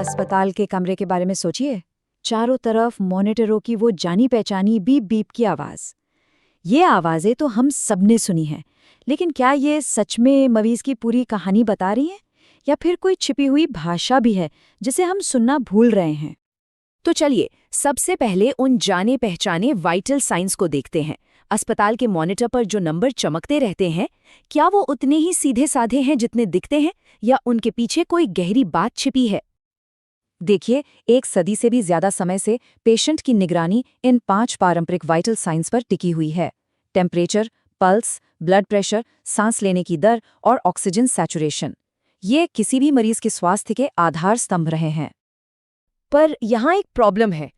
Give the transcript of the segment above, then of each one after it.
अस्पताल के कमरे के बारे में सोचिए। चारों तरफ मॉनिटरों की वो जानी पहचानी बीप बीप की आवाज। ये आवाजें तो हम सबने सुनी हैं, लेकिन क्या ये सच में मरीज की पूरी कहानी बता रही हैं, या फिर कोई छिपी हुई भाषा भी है जिसे हम सुनना भूल रहे हैं? तो चलिए सबसे पहले उन जाने पहचाने वाइटल साइंस को देखते हैं। अस्पताल के मॉनिटर पर जो नंबर चमकते रहते हैं, क्या वो उतने ही सीधे साधे हैं जितने दिखते हैं, या उनके पीछे कोई गहरी बात छिपी है? देखिए, 1 सदी से भी ज्यादा समय से पेशेंट की निगरानी इन 5 पारंपरिक वाइटल साइंस पर टिकी हुई है। टेम्परेचर, पल्स, ब्लड प्रेशर, सांस लेने की दर और ऑक्सीजन सैचुरेशन। ये किसी भी मरीज के स्वास्थ्य के आधार स्तंभ रहे हैं। पर यहाँ एक प्रॉब्लम है।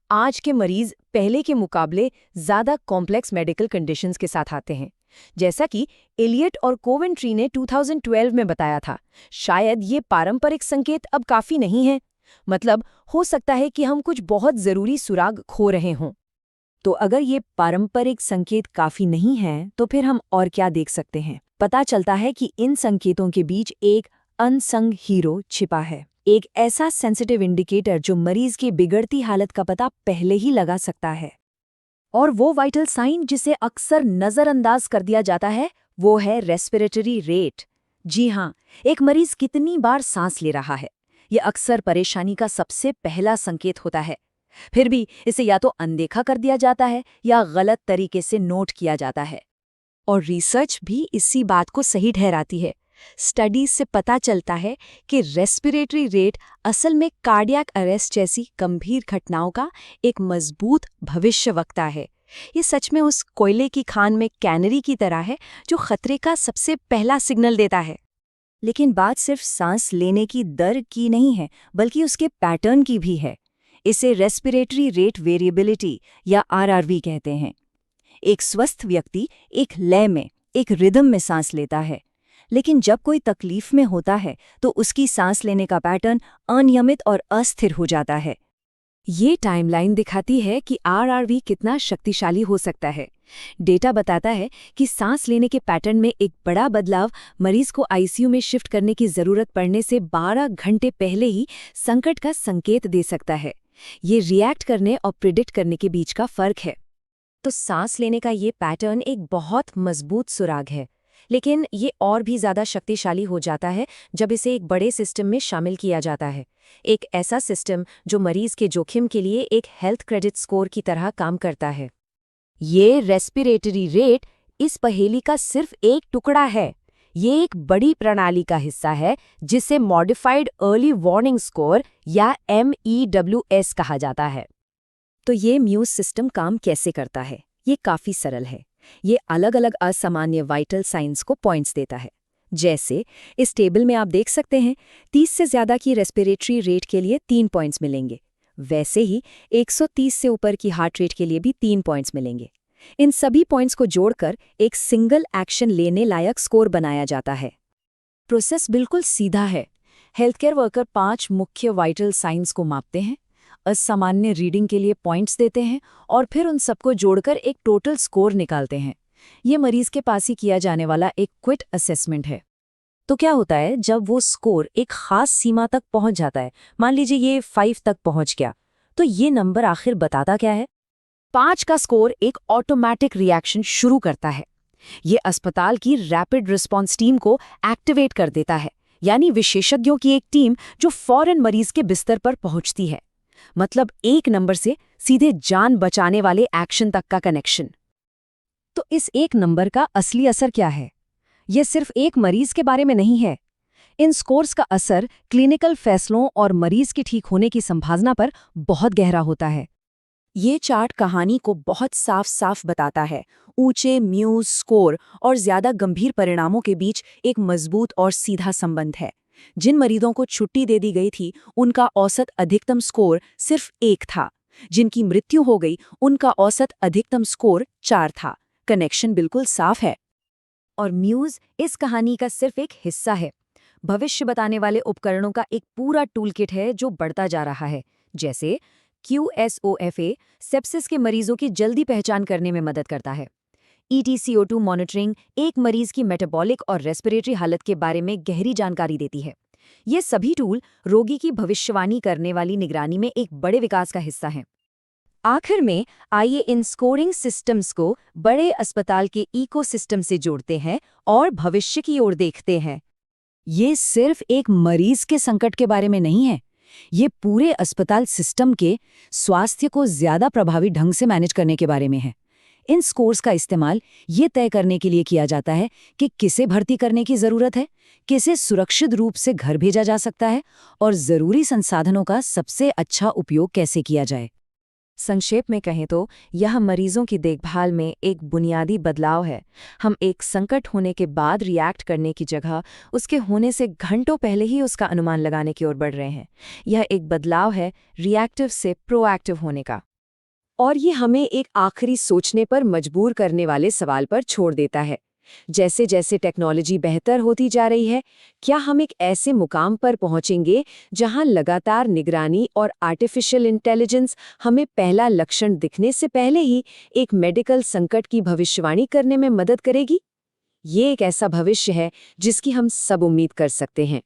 आज के मरीज पहले के मुकाबले ज्यादा कॉम्प्लेक्स मेडिकल कंडीशंस के साथ आते हैं। जैसा कि एलियट और कोवेंट्री ने 2012 में बताया था, शायद ये पारंपरिक संकेत अब काफी नहीं है। मतलब हो सकता है कि हम कुछ बहुत जरूरी सुराग खो रहे हों। तो अगर ये पारंपरिक संकेत काफी नहीं हैं, तो फिर हम और क्या देख सकते हैं? पता चलता है कि इन संकेतों के बीच एक अनसंग हीरो छिपा है, एक ऐसा सेंसिटिव इंडिकेटर जो मरीज की बिगड़ती हालत का पता पहले ही लगा सकता है। और वो वाइटल साइन जिसे अक्सर नजरअंदाज कर दिया जाता है, वो है रेस्पिरेटरी रेट। जी हाँ, एक मरीज कितनी बार सांस ले रहा है, ये अक्सर परेशानी का सबसे पहला संकेत होता है। फिर भी इसे या तो अनदेखा कर दिया जाता है या गलत तरीके से नोट किया जाता है। और रिसर्च भी इसी बात को सही ठहराती है। स्टडीज से पता चलता है कि रेस्पिरेटरी रेट असल में कार्डियक अरेस्ट जैसी गंभीर घटनाओं का एक मजबूत भविष्यवक्ता है। ये सच में उस कोयले की खान में कैनरी की तरह है जो खतरे का सबसे पहला सिग्नल देता है। लेकिन बात सिर्फ सांस लेने की दर की नहीं है, बल्कि उसके पैटर्न की भी है। इसे रेस्पिरेटरी रेट वेरिएबिलिटी या आरआरवी कहते हैं। एक स्वस्थ व्यक्ति एक लय में, एक रिदम में सांस लेता है, लेकिन जब कोई तकलीफ में होता है तो उसकी सांस लेने का पैटर्न अनियमित और अस्थिर हो जाता है। ये टाइमलाइन दिखाती है कि आरआरवी कितना शक्तिशाली हो सकता है। डेटा बताता है कि सांस लेने के पैटर्न में एक बड़ा बदलाव मरीज को आईसीयू में शिफ्ट करने की जरूरत पड़ने से 12 घंटे पहले ही संकट का संकेत दे सकता है। ये रिएक्ट करने और प्रिडिक्ट करने के बीच का फर्क है। तो सांस लेने का ये पैटर्न एक बहुत मजबूत सुराग है, लेकिन ये और भी ज्यादा शक्तिशाली हो जाता है जब इसे एक बड़े सिस्टम में शामिल किया जाता है। एक ऐसा सिस्टम जो मरीज के जोखिम के लिए एक हेल्थ क्रेडिट स्कोर की तरह काम करता है। ये रेस्पिरेटरी रेट इस पहेली का सिर्फ एक टुकड़ा है। ये एक बड़ी प्रणाली का हिस्सा है जिसे मॉडिफाइड अर्ली वार्निंग स्कोर या MEWS कहा जाता है। तो ये म्यूज सिस्टम काम कैसे करता है? ये काफी सरल है। ये अलग अलग असामान्य वाइटल साइंस को पॉइंट्स देता है। जैसे इस टेबल में आप देख सकते हैं, 30 से ज्यादा की रेस्पिरेटरी रेट के लिए 3 पॉइंट्स मिलेंगे। वैसे ही 130 से ऊपर की हार्ट रेट के लिए भी 3 पॉइंट्स मिलेंगे। इन सभी पॉइंट्स को जोड़कर एक सिंगल एक्शन लेने लायक स्कोर बनाया जाता है। प्रोसेस बिल्कुल सीधा है। हेल्थकेयर वर्कर 5 मुख्य वाइटल साइंस को मापते हैं, असामान्य रीडिंग के लिए पॉइंट्स देते हैं और फिर उन सबको जोड़कर एक टोटल स्कोर निकालते हैं। ये मरीज के पास ही किया जाने वाला एक क्विट असेसमेंट है। तो क्या होता है जब वो स्कोर एक खास सीमा तक पहुंच जाता है, मान लीजिए ये 5 तक पहुंच गया, तो ये नंबर आखिर बताता क्या है? 5 का स्कोर एक ऑटोमेटिक रिएक्शन शुरू करता है। ये अस्पताल की रैपिड रिस्पॉन्स टीम को एक्टिवेट कर देता है, यानी विशेषज्ञों की एक टीम जो फौरन मरीज के बिस्तर पर पहुंचती है। मतलब 1 नंबर से सीधे जान बचाने वाले एक्शन तक का कनेक्शन। तो इस 1 नंबर का असली असर क्या है? यह सिर्फ एक मरीज के बारे में नहीं है। इन स्कोर्स का असर क्लिनिकल फैसलों और मरीज के ठीक होने की संभावना पर बहुत गहरा होता है। ये चार्ट कहानी को बहुत साफ साफ बताता है। ऊंचे म्यूज स्कोर और ज्यादा गंभीर परिणामों के बीच एक मजबूत और सीधा संबंध है। जिन मरीजों को छुट्टी दे दी गई थी, उनका औसत अधिकतम स्कोर सिर्फ 1 था। जिनकी मृत्यु हो गई, उनका औसत अधिकतम स्कोर 4 था। कनेक्शन बिल्कुल साफ है। और म्यूज इस कहानी का सिर्फ एक हिस्सा है। भविष्य बताने वाले उपकरणों का एक पूरा टूलकिट है जो बढ़ता जा रहा है। जैसे QSOFA सेप्सिस के मरीजों की जल्दी पहचान करने में मदद करता है। ETCO2 मॉनिटरिंग एक मरीज की मेटाबॉलिक और रेस्पिरेटरी हालत के बारे में गहरी जानकारी देती है। ये सभी टूल रोगी की भविष्यवाणी करने वाली निगरानी में एक बड़े विकास का हिस्सा हैं। आखिर में आइए इन स्कोरिंग सिस्टम्स को बड़े अस्पताल के इकोसिस्टम से जोड़ते हैं और भविष्य की ओर देखते हैं। ये सिर्फ एक मरीज के संकट के बारे में नहीं है, ये पूरे अस्पताल सिस्टम के स्वास्थ्य को ज्यादा प्रभावी ढंग से मैनेज करने के बारे में है। इन स्कोर्स का इस्तेमाल ये तय करने के लिए किया जाता है कि किसे भर्ती करने की जरूरत है, किसे सुरक्षित रूप से घर भेजा जा सकता है और जरूरी संसाधनों का सबसे अच्छा उपयोग कैसे किया जाए। संक्षेप में कहें तो यह मरीजों की देखभाल में एक बुनियादी बदलाव है। हम एक संकट होने के बाद रिएक्ट करने की जगह उसके होने से घंटों पहले ही उसका अनुमान लगाने की ओर बढ़ रहे हैं। यह एक बदलाव है रिएक्टिव से प्रोएक्टिव होने का। और ये हमें एक आखिरी सोचने पर मजबूर करने वाले सवाल पर छोड़ देता है। जैसे जैसे टेक्नोलॉजी बेहतर होती जा रही है, क्या हम एक ऐसे मुकाम पर पहुंचेंगे जहां लगातार निगरानी और आर्टिफिशियल इंटेलिजेंस हमें पहला लक्षण दिखने से पहले ही एक मेडिकल संकट की भविष्यवाणी करने में मदद करेगी? ये एक ऐसा भविष्य है जिसकी हम सब उम्मीद कर सकते हैं।